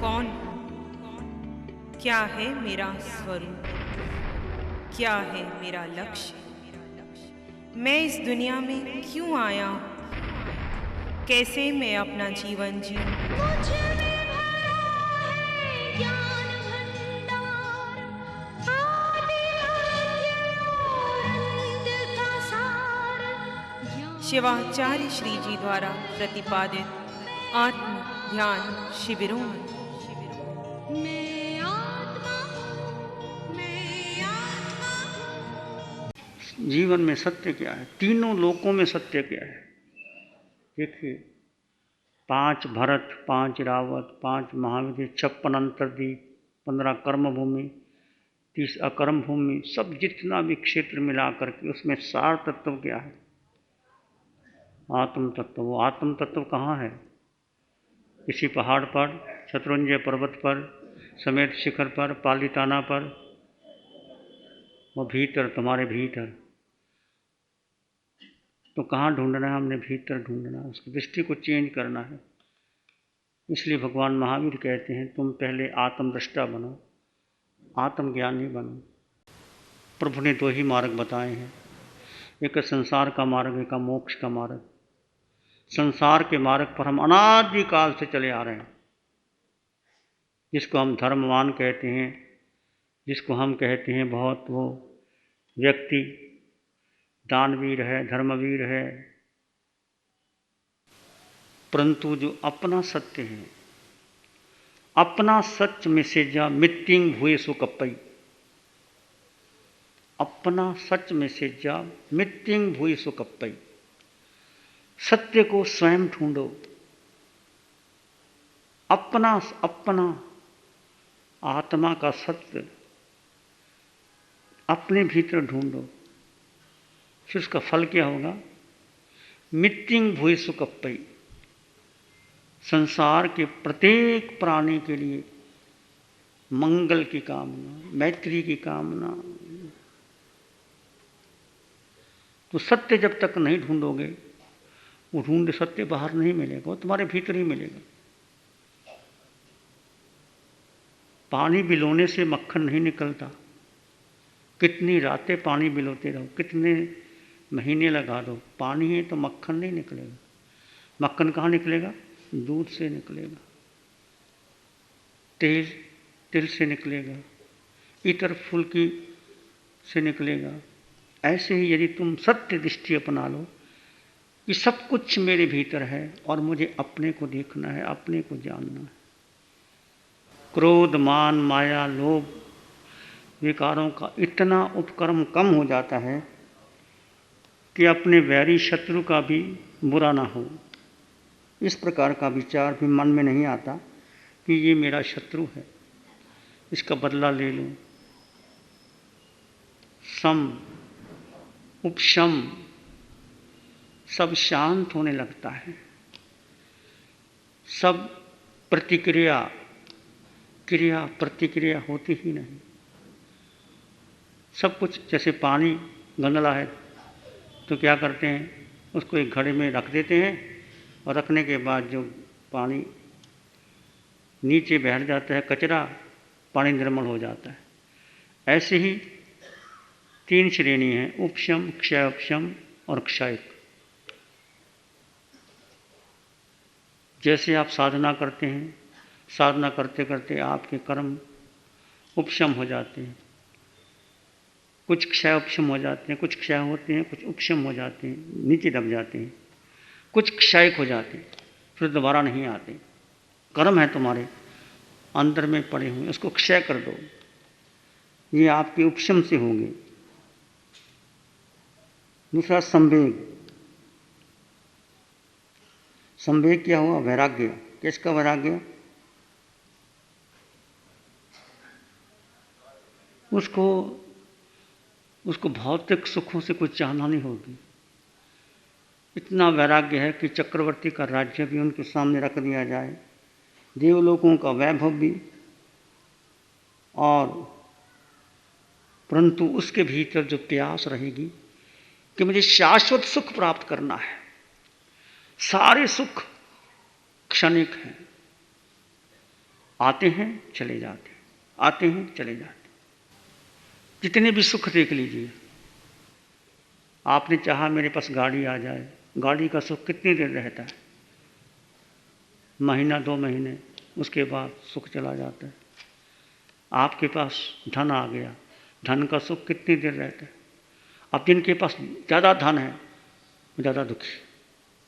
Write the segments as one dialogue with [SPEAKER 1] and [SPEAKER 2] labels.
[SPEAKER 1] कौन हूँ? क्या है मेरा स्वरूप? क्या है मेरा लक्ष्य? मैं इस दुनिया में क्यों आया हूँ? कैसे मैं अपना जीवन जीऊँ?
[SPEAKER 2] मुझ में भरा है ज्ञान भंडार, आदि मध्य और अंत का सार।
[SPEAKER 1] शिवाचार्य श्री जी द्वारा प्रतिपादित आत्म ध्यान शिविरों में
[SPEAKER 2] मैं आत्मा हूँ, मैं आत्मा हूँ।
[SPEAKER 3] जीवन में सत्य क्या है, तीनों लोकों में सत्य क्या है। देखिए, 5 भरत, 5 रावत, 5 महाविद्य, 56 अंतर्दीप, 15 कर्म भूमि, 30 अकर्म भूमि, सब जितना भी क्षेत्र मिला करके उसमें सार तत्व क्या है? आत्म तत्व। वो आत्म तत्व कहाँ है? किसी पहाड़ पर, शत्रुंजय पर्वत पर, समेत शिखर पर, पालीताना पर, वो भीतर, तुम्हारे भीतर। तो कहाँ ढूंढना है? हमने भीतर ढूंढना है, उसकी दृष्टि को चेंज करना है। इसलिए भगवान महावीर कहते हैं तुम पहले आत्मदृष्टा बनो, आत्मज्ञानी बनो। प्रभु ने 2 ही मार्ग बताए हैं, एक संसार का मार्ग, एक मोक्ष का मार्ग। संसार के मार्ग पर हम अनादिकाल से चले आ रहे हैं, जिसको हम धर्मवान कहते हैं, जिसको हम कहते हैं बहुत वो व्यक्ति दानवीर है, धर्मवीर है, परंतु जो अपना सत्य है, अपना सच में से जा मिट्टिंग हुए सो कपई, अपना सच में से जा मिट्टिंग हुई सो कपई। सत्य को स्वयं ढूंढो, अपना अपना आत्मा का सत्य अपने भीतर ढूंढो। फिर उसका फल क्या होगा? मिट्टिंग भूई सो कपई। संसार के प्रत्येक प्राणी के लिए मंगल की कामना, मैत्री की कामना। तो सत्य जब तक नहीं ढूंढोगे, वो ढूंढे सत्य बाहर नहीं मिलेगा, वो तुम्हारे भीतर ही मिलेगा। पानी बिलोने से मक्खन नहीं निकलता। कितनी रातें पानी बिलोते रहो, कितने महीने लगा दो, पानी है तो मक्खन नहीं निकलेगा। मक्खन कहाँ निकलेगा? दूध से निकलेगा, तिल से निकलेगा, इतर फुल्की से निकलेगा। ऐसे ही यदि तुम सत्य दृष्टि अपना लो कि सब कुछ मेरे भीतर है और मुझे अपने को देखना है, अपने को जानना है। क्रोध, मान, माया, लोभ विकारों का इतना उपक्रम कम हो जाता है कि अपने वैरी शत्रु का भी बुरा ना हो, इस प्रकार का विचार भी मन में नहीं आता कि ये मेरा शत्रु है, इसका बदला ले लूं। सम, उपशम, सब शांत होने लगता है। सब प्रतिक्रिया, क्रिया प्रतिक्रिया होती ही नहीं। सब कुछ, जैसे पानी गंदला है तो क्या करते हैं, उसको एक घड़े में रख देते हैं और रखने के बाद जो पानी नीचे बैठ जाता है, कचरा, पानी निर्मल हो जाता है। ऐसे ही 3 श्रेणी हैं, उपशम, क्षयोपशम और क्षयिक। जैसे आप साधना करते हैं, साधना करते करते आपके कर्म उपशम हो जाते हैं, कुछ क्षय उपशम हो जाते हैं, कुछ क्षय होते हैं, कुछ उपशम हो जाते हैं, नीचे दब जाते हैं, कुछ क्षयिक हो जाते हैं, फिर दोबारा नहीं आते। कर्म है तुम्हारे अंदर में पड़े हुए, उसको क्षय कर दो, ये आपके उपशम से होंगे। दूसरा संवेग। संवेग क्या हुआ? वैराग्य। किसका वैराग्य? उसको भौतिक सुखों से कुछ चाहना नहीं होगी। इतना वैराग्य है कि चक्रवर्ती का राज्य भी उनके सामने रख दिया जाए, देवलोकों का वैभव भी, और परंतु उसके भीतर जो प्यास रहेगी कि मुझे शाश्वत सुख प्राप्त करना है। सारे सुख क्षणिक हैं, आते हैं चले जाते हैं, आते हैं चले जाते हैं। जितने भी सुख देख लीजिए, आपने चाहा मेरे पास गाड़ी आ जाए, गाड़ी का सुख कितनी देर रहता है? महीना 2 महीने, उसके बाद सुख चला जाता है। आपके पास धन आ गया, धन का सुख कितनी देर रहता है? अब जिनके पास ज़्यादा धन है वो ज़्यादा दुखी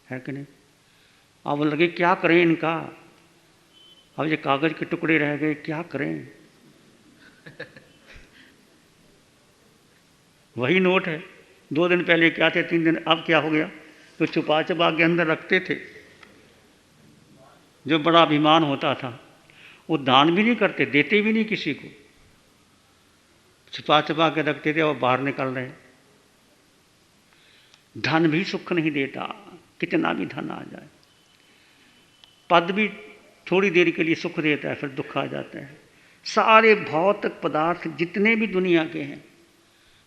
[SPEAKER 3] है कि नहीं? अब लगे क्या करें इनका, अब ये कागज़ के टुकड़े रह गए, क्या करें? वही नोट है, 2 दिन पहले क्या थे, 3 दिन, अब क्या हो गया? तो छुपा छुपा के अंदर रखते थे। जो बड़ा अभिमान होता था वो दान भी नहीं करते, देते भी नहीं किसी को, छुपा छुपा के रखते थे और बाहर निकल रहे। धन भी सुख नहीं देता, कितना भी धन आ जाए। पद भी थोड़ी देर के लिए सुख देता है, फिर दुख आ जाता है। सारे भौतिक पदार्थ जितने भी दुनिया के हैं,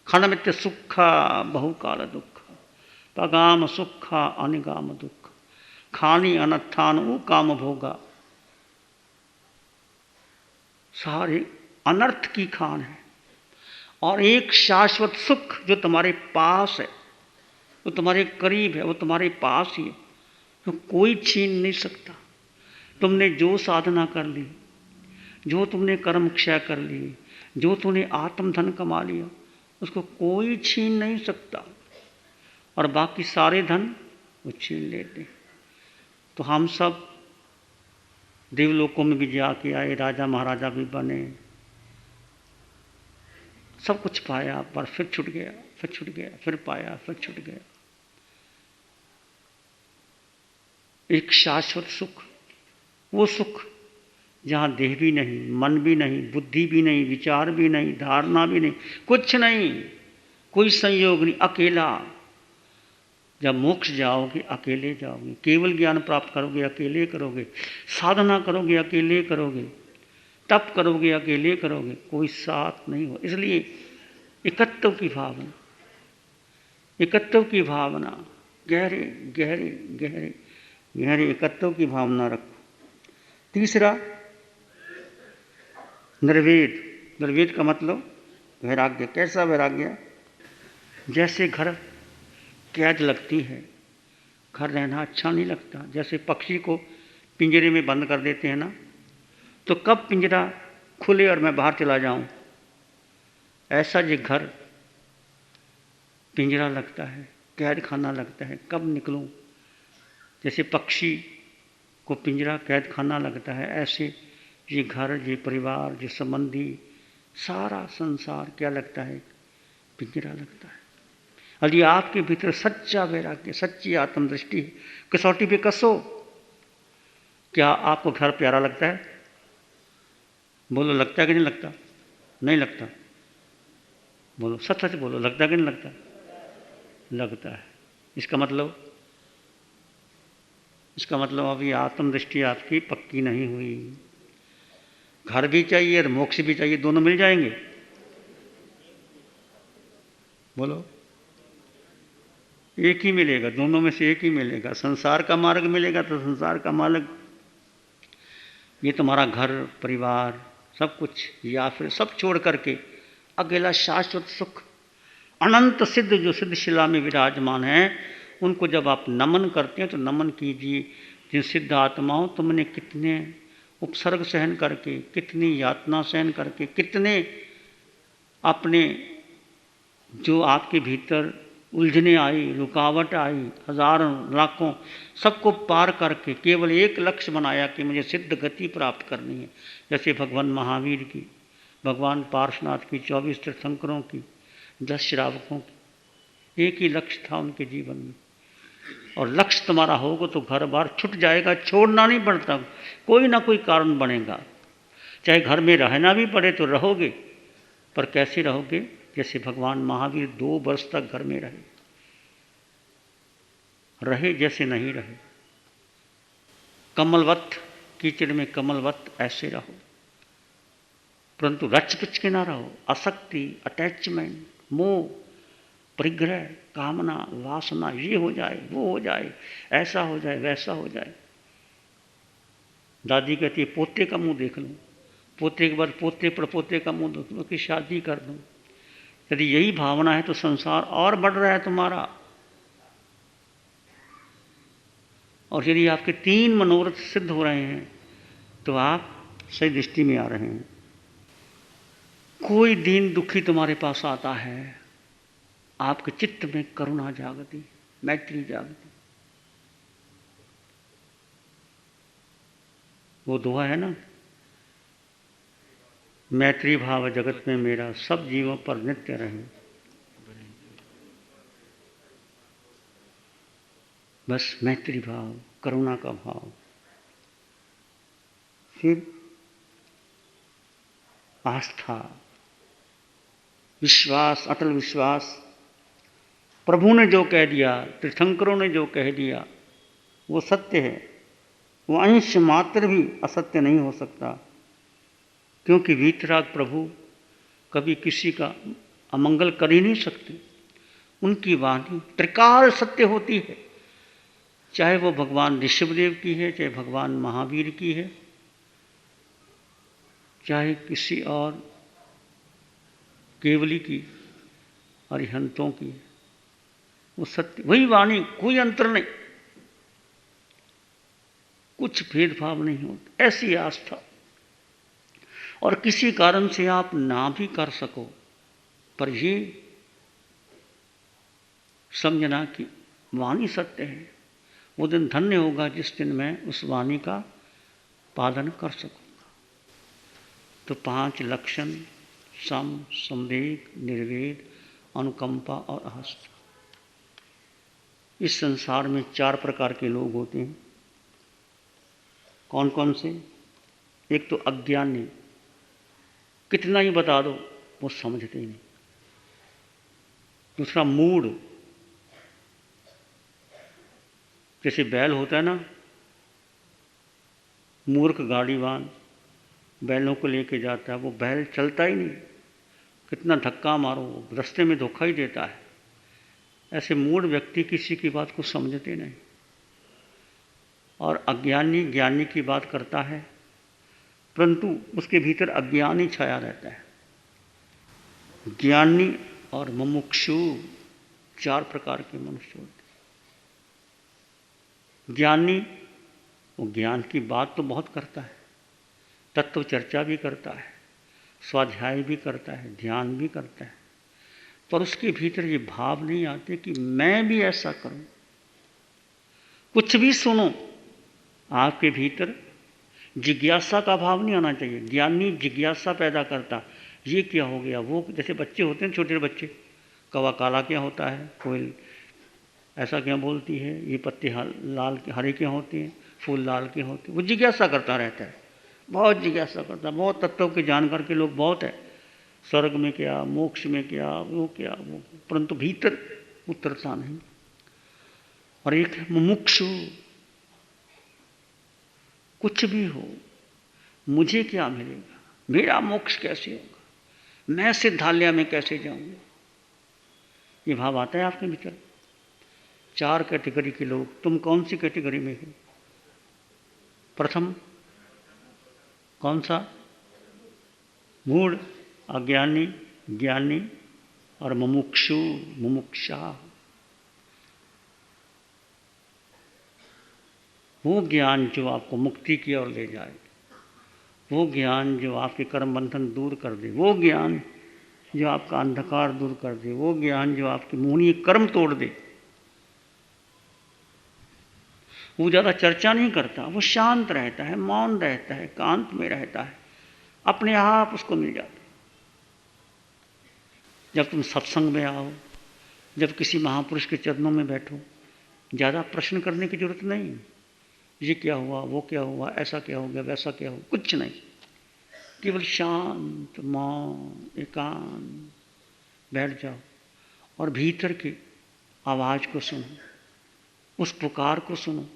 [SPEAKER 3] खंडमित सुखा बहुकाल दुख, पगाम सुखा अनिगाम दुख, खानी अनत्थान ऊ काम भोगा, सारे अनर्थ की खान है। और एक शाश्वत सुख जो तुम्हारे पास है, वो तुम्हारे करीब है, वो तुम्हारे पास ही है, तो कोई छीन नहीं सकता। तुमने जो साधना कर ली, जो तुमने कर्म क्षय कर ली, जो तुमने आत्मधन कमा लिया, उसको कोई छीन नहीं सकता। और बाकी सारे धन वो छीन लेते। तो हम सब देवलोकों में भी जाके आए, राजा महाराजा भी बने, सब कुछ पाया, पर फिर छूट गया, फिर छूट गया, फिर पाया, फिर छूट गया। एक शाश्वत सुख, वो सुख जहाँ देह भी नहीं, मन भी नहीं, बुद्धि भी नहीं, विचार भी नहीं, धारणा भी नहीं, कुछ नहीं, कोई संयोग नहीं, अकेला। जब मोक्ष जाओगे अकेले जाओगे, केवल ज्ञान प्राप्त करोगे अकेले करोगे, साधना करोगे अकेले करोगे, तप करोगे अकेले करोगे, कोई साथ नहीं हो। इसलिए एकत्व की भावना, एकत्व की भावना, गहरे गहरे गहरे गहरे एकत्व की भावना रखो। तीसरा निर्वेद। निर्वेद का मतलब वैराग्य। कैसा वैराग्य? जैसे घर कैद लगती है, घर रहना अच्छा नहीं लगता। जैसे पक्षी को पिंजरे में बंद कर देते हैं ना, तो कब पिंजरा खुले और मैं बाहर चला जाऊं, ऐसा ये घर पिंजरा लगता है, कैद खाना लगता है, कब निकलूं। जैसे पक्षी को पिंजरा कैद खाना लगता है, ऐसे ये घर, ये परिवार, ये संबंधी, सारा संसार क्या लगता है? पिंजरा लगता है। यदि आपके भीतर सच्चा वैराग्य, सच्ची आत्मदृष्टि, कसौटी पे कसो, क्या आपको घर प्यारा लगता है? बोलो, लगता है कि नहीं लगता? नहीं लगता। बोलो, सच सच बोलो, लगता है कि नहीं लगता? लगता है। इसका मतलब अभी आत्मदृष्टि आपकी पक्की नहीं हुई। घर भी चाहिए और मोक्ष भी चाहिए, दोनों मिल जाएंगे? बोलो, एक ही मिलेगा, दोनों में से एक ही मिलेगा। संसार का मार्ग मिलेगा तो संसार का मार्ग, ये तुम्हारा घर परिवार सब कुछ, या फिर सब छोड़ करके अकेला शाश्वत सुख, अनंत सिद्ध जो सिद्ध शिला में विराजमान है, उनको जब आप नमन करते हैं तो नमन कीजिए। जिन सिद्ध आत्माओं, तुमने कितने उपसर्ग सहन करके, कितनी यातना सहन करके, कितने अपने जो आपके भीतर उलझने आई, रुकावट आई, हजारों लाखों, सबको पार करके केवल एक लक्ष्य बनाया कि मुझे सिद्ध गति प्राप्त करनी है। जैसे भगवान महावीर की, भगवान पार्श्वनाथ की, 24 तीर्थंकरों की, 10 श्रावकों की, एक ही लक्ष्य था उनके जीवन में। और लक्ष्य तुम्हारा होगा तो घर बार छूट जाएगा, छोड़ना नहीं पड़ता, कोई ना कोई कारण बनेगा। चाहे घर में रहना भी पड़े तो रहोगे, पर कैसे रहोगे? जैसे भगवान महावीर 2 वर्ष तक घर में रहे जैसे नहीं रहे। कमलवत, कीचड़ में कमलवत ऐसे रहो, परंतु रच पिच के ना रहो। आसक्ति, अटैचमेंट, मोह, परिग्रह, कामना, वासना, ये हो जाए, वो हो जाए, ऐसा हो जाए, वैसा हो जाए, दादी कहती है पोते का मुंह देख लो, पोते के बाद पोते पड़पोते का मुंह देख लो कि शादी कर दूं। यदि यही भावना है तो संसार और बढ़ रहा है तुम्हारा। और यदि आपके 3 मनोरथ सिद्ध हो रहे हैं तो आप सही दृष्टि में आ रहे हैं। कोई दीन दुखी तुम्हारे पास आता है, आपके चित्त में करुणा जागती, मैत्री जागती। वो दुआ है ना, मैत्री भाव जगत में मेरा सब जीवों पर नित्य रहे। बस मैत्री भाव, करुणा का भाव। फिर आस्था, विश्वास, अटल विश्वास। प्रभु ने जो कह दिया, तीर्थंकरों ने जो कह दिया वो सत्य है। वो अंश मात्र भी असत्य नहीं हो सकता, क्योंकि वीतराग प्रभु कभी किसी का अमंगल कर ही नहीं सकते। उनकी वाणी त्रिकाल सत्य होती है, चाहे वो भगवान ऋषभदेव की है, चाहे भगवान महावीर की है, चाहे किसी और केवली की, अरिहंतों की। वो सत्य, वही वाणी, कोई अंतर नहीं, कुछ भेदभाव नहीं होता। ऐसी आस्था। और किसी कारण से आप ना भी कर सको, पर ये समझना कि वाणी सत्य है। वो दिन धन्य होगा जिस दिन मैं उस वाणी का पालन कर सकूंगा। तो 5 लक्षण, सम, संवेग, निर्वेद, अनुकंपा और आस्था। इस संसार में 4 प्रकार के लोग होते हैं। कौन कौन से? एक तो अज्ञानी, कितना ही बता दो वो समझते ही नहीं। दूसरा मूढ़, जैसे बैल होता है ना, मूर्ख गाड़ीवान बैलों को लेके जाता है, वो बैल चलता ही नहीं, कितना धक्का मारो रास्ते में धोखा ही देता है। ऐसे मूढ़ व्यक्ति किसी की बात को समझते नहीं। और अज्ञानी ज्ञानी की बात करता है, परंतु उसके भीतर अज्ञान ही छाया रहता है। ज्ञानी और मुमुक्षु 4 प्रकार के मनुष्य होते हैं। ज्ञानी, वो ज्ञान की बात तो बहुत करता है, तत्व चर्चा भी करता है, स्वाध्याय भी करता है, ध्यान भी करता है, पर उसके भीतर ये भाव नहीं आते कि मैं भी ऐसा करूं। कुछ भी सुनो, आपके भीतर जिज्ञासा का भाव नहीं आना चाहिए। ज्ञानी जिज्ञासा पैदा करता, ये क्या हो गया, वो, जैसे बच्चे होते हैं, छोटे बच्चे, कौवा काला क्या होता है, कोयल ऐसा क्या बोलती है, ये पत्ते लाल हरे क्या होते हैं, फूल लाल के होते हैं। वो जिज्ञासा करता रहता है, बहुत जिज्ञासा करता है। बहुत तत्वों के जानकार के लोग बहुत है, स्वर्ग में क्या, मोक्ष में क्या, वो क्या, वो, परंतु भीतर उतरता नहीं। और एक है मुमुक्षु, कुछ भी हो, मुझे क्या मिलेगा, मेरा मोक्ष कैसे होगा, मैं सिद्धालय में कैसे जाऊंगा, ये भाव आता है आपके भीतर। 4 कैटेगरी के लोग। तुम कौन सी कैटेगरी में हो? प्रथम कौन सा? मूढ़, अज्ञानी, ज्ञानी और मुमुक्षु, मुमुक्षा। वो ज्ञान जो आपको मुक्ति की ओर ले जाए, वो ज्ञान जो आपके कर्म बंधन दूर कर दे, वो ज्ञान जो आपका अंधकार दूर कर दे, वो ज्ञान जो आपके मोहनीय कर्म तोड़ दे, वो ज़्यादा चर्चा नहीं करता, वो शांत रहता है, मौन रहता है, एकांत में रहता है, अपने आप उसको मिल जाता। जब तुम सत्संग में आओ, जब किसी महापुरुष के चरणों में बैठो, ज़्यादा प्रश्न करने की जरूरत नहीं, ये क्या हुआ, वो क्या हुआ, ऐसा क्या हो गया, वैसा क्या हो, कुछ नहीं। केवल शांत, मौन, एकांत बैठ जाओ और भीतर की आवाज़ को सुनो, उस पुकार को सुनो।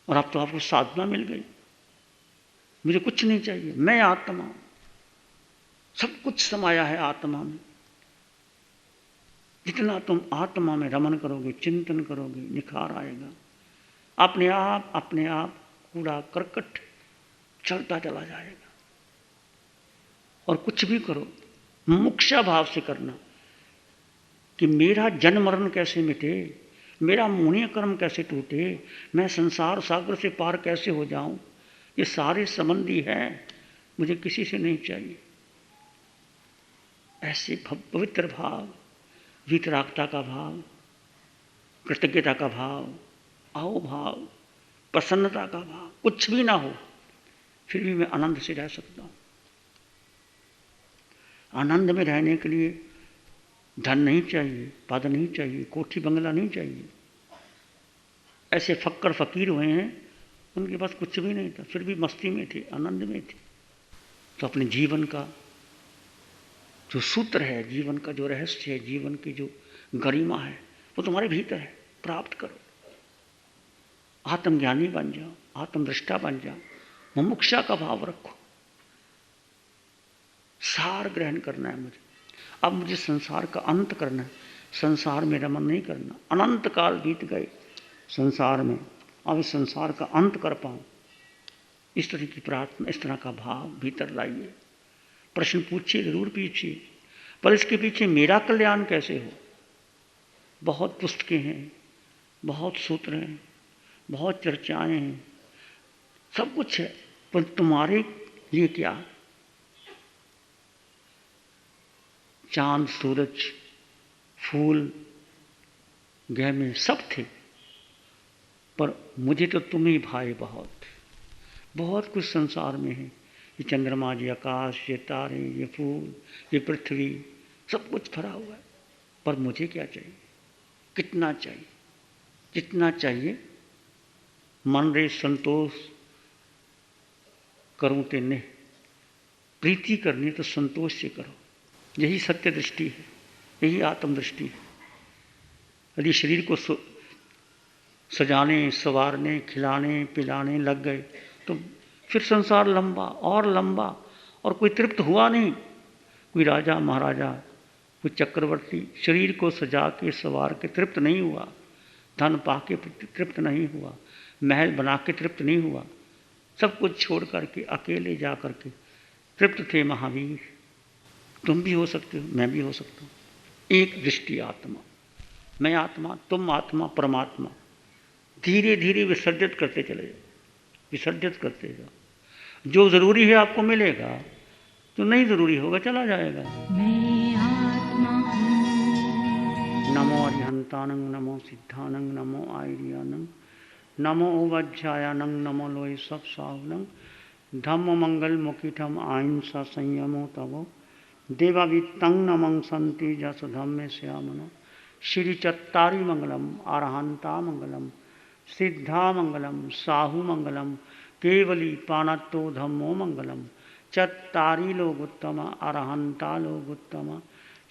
[SPEAKER 3] और अब तो आपको साधना मिल गई, मुझे कुछ नहीं चाहिए, मैं आत्मा हूं, सब कुछ समाया है आत्मा में। जितना तुम आत्मा में रमन करोगे, चिंतन करोगे, निखार आएगा। अपने आप कूड़ा करकट चलता चला जाएगा। और कुछ भी करो मुमुक्षा भाव से करना कि मेरा जन्म मरण कैसे मिटे, मेरा पुण्य कर्म कैसे टूटे, मैं संसार सागर से पार कैसे हो जाऊं। ये सारे संबंधी हैं, मुझे किसी से नहीं चाहिए। ऐसे पवित्र भाव, वीतरागता का भाव, कृतज्ञता का भाव, आओ भाव, प्रसन्नता का भाव, कुछ भी ना हो फिर भी मैं आनंद से रह सकता हूं। आनंद में रहने के लिए धन नहीं चाहिए, पद नहीं चाहिए, कोठी बंगला नहीं चाहिए। ऐसे फक्कर फकीर हुए हैं, उनके पास कुछ भी नहीं था, फिर भी मस्ती में थे, आनंद में थे। तो अपने जीवन का जो सूत्र है, जीवन का जो रहस्य है, जीवन की जो गरिमा है, वो तुम्हारे भीतर है, प्राप्त करो। आत्मज्ञानी बन जाओ, आत्मदृष्टा बन जाओ, मुमुक्षा का भाव रखो। सार ग्रहण करना है मुझे, अब मुझे संसार का अंत करना है, संसार में रमन नहीं करना। अनंत काल बीत गए संसार में, अब इस संसार का अंत कर पाऊं, इस तरह की प्रार्थना, इस तरह का भाव भीतर लाइए। प्रश्न पूछिए, जरूर पूछिए, पर इसके पीछे मेरा कल्याण कैसे हो। बहुत पुस्तकें हैं, बहुत सूत्र हैं, बहुत चर्चाएं हैं, सब कुछ है, पर तुम्हारे लिए क्या। चांद, सूरज, फूल, गहने सब थे, पर मुझे तो तुम ही भाए। बहुत बहुत कुछ संसार में है, ये चंद्रमा, ये आकाश, ये तारे, ये फूल, ये पृथ्वी, सब कुछ भरा हुआ है, पर मुझे क्या चाहिए, कितना चाहिए। जितना चाहिए मन रे संतोष करूं ते ने, प्रीति करनी तो संतोष से करो। यही सत्य दृष्टि है, यही आत्मदृष्टि है। यदि शरीर को सजाने, संवारने, खिलाने पिलाने लग गए तो फिर संसार लंबा और लंबा, और कोई तृप्त हुआ नहीं। कोई राजा महाराजा, कोई चक्रवर्ती शरीर को सजा के संवार के तृप्त नहीं हुआ, धन पा के तृप्त नहीं हुआ, महल बना के तृप्त नहीं हुआ। सब कुछ छोड़ करके अकेले जा करके तृप्त थे महावीर। तुम भी हो सकते हो, मैं भी हो सकता हूँ। एक दृष्टि आत्मा, मैं आत्मा, तुम आत्मा, परमात्मा, धीरे धीरे विसर्जित करते चले जाओ, विसर्जित करते जाओ। जो जरूरी है आपको मिलेगा, तो नहीं जरूरी होगा चला जाएगा।
[SPEAKER 2] मैं आत्मा हूँ।
[SPEAKER 3] नमो अरिहंतानंग, नमो सिद्धानंग, नमो आयरियानंग, नमो वज्रायानंग, नमो लोय सब साहुनंग, धम्म मंगल मुखिठम अहिंसा संयमो तवो, देवावित्तं नमं संति जस धम्मे श्यामनो, श्री चत्तारी मंगलम, अरहंता मंगलम, सिद्धा मंगलम, साहु मंगलम, केवली पाणत्तो धम्मो मंगलम, चत्तारी लोग उत्तम, अरहंता लोग उत्तम,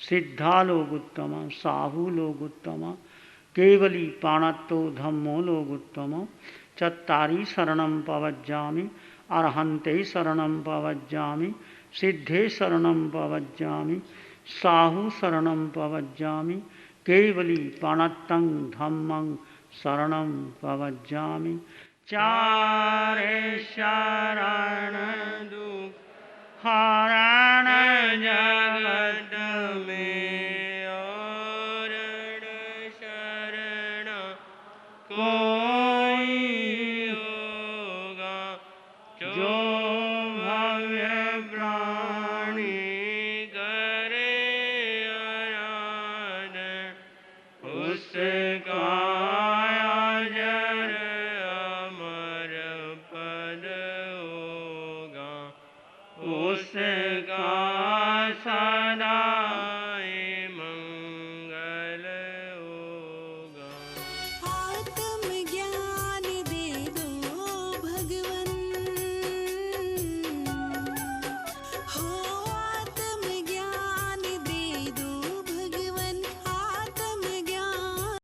[SPEAKER 3] सिद्धा लोग उत्तम, साहु लोग उत्तम, केवली पाणत्तो धम्मो लोग उत्तम, चत्तारी शरणं पवज्जामि, अरहंते शरणं पवज्जामि, सिद्धे शरणं पवज्जामि, साहु शरणं पवज्जामि, केवली पाणत्तं धम्मं शरणं पवज्जामि। चारे शरण दुख हरण जगत में, और शरण कोई होगा जो भव्य प्राणी करे आराधन, उसका अजर अमर पद होगा, उसका